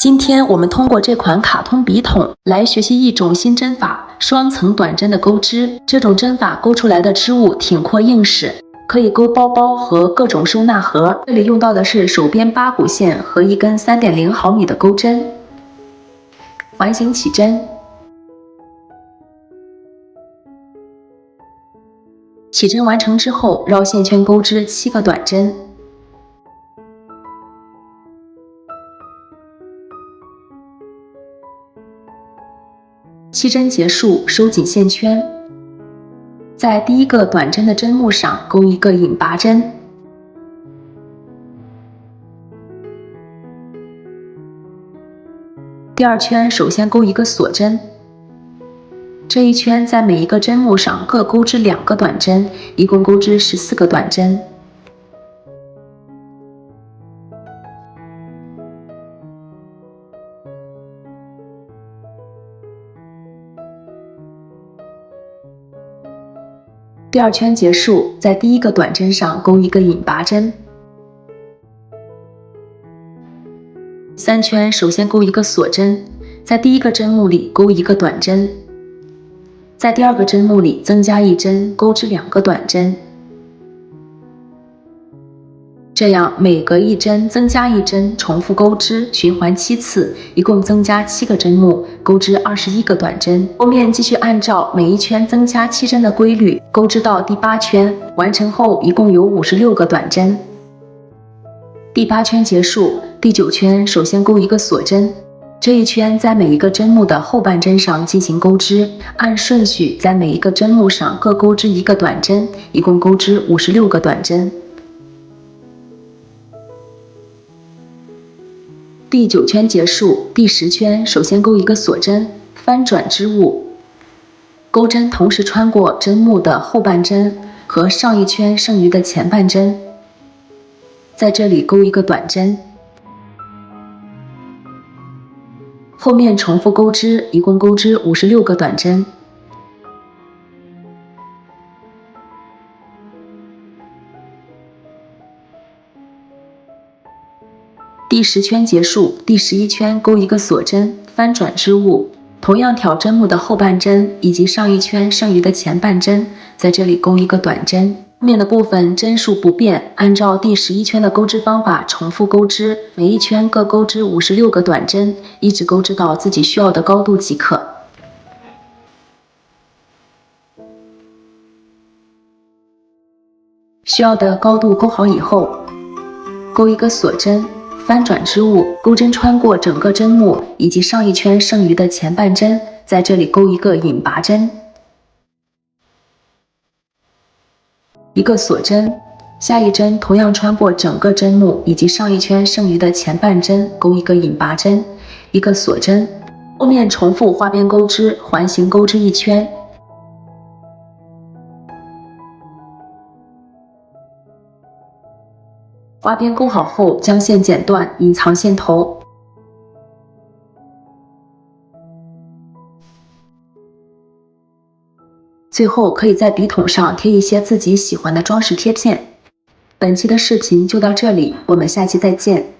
今天我们通过这款卡通笔筒来学习一种新针法——双层短针的钩织。这种针法钩出来的织物挺阔硬实，可以钩包包和各种收纳盒。这里用到的是手编八股线和一根3.0毫米的钩针。环形起针，起针完成之后，绕线圈钩织7个短针。7针结束，收紧线圈，在第一个短针的针目上钩一个引拔针，第二圈首先钩一个锁针，这一圈在每一个针目上各钩织2个短针，一共钩织14个短针。第二圈结束，在第一个短针上钩一个引拔针。3圈首先钩一个锁针，在第一个针目里钩一个短针，在第二个针目里增加1针，钩织2个短针。这样每隔1针增加1针，重复钩织，循环7次，一共增加7个针目，钩织21个短针。后面继续按照每一圈增加7针的规律钩织到第8圈，完成后一共有56个短针。第8圈结束，第9圈首先钩一个锁针，这一圈在每一个针目的后半针上进行钩织，按顺序在每一个针目上各钩织1个短针，一共钩织56个短针。第9圈结束，第10圈首先钩一个锁针，翻转织物，钩针同时穿过针目的后半针和上一圈剩余的前半针，在这里钩一个短针，后面重复钩织，一共钩织56个短针。第10圈结束，第11圈钩一个锁针，翻转织物，同样挑针目的后半针以及上一圈剩余的前半针，在这里钩一个短针。后面的部分针数不变，按照第11圈的钩织方法重复钩织，每一圈各钩织56个短针，一直钩织到自己需要的高度即可。需要的高度钩好以后，钩一个锁针，翻转织物，钩针穿过整个针目以及上一圈剩余的前半针，在这里钩一个引拔针，一个锁针，下一针同样穿过整个针目以及上一圈剩余的前半针，钩一个引拔针，一个锁针，后面重复花边钩织，环形钩织1圈。花边钩好后，将线剪断，隐藏线头。最后可以在笔筒上贴一些自己喜欢的装饰贴片。本期的视频就到这里，我们下期再见。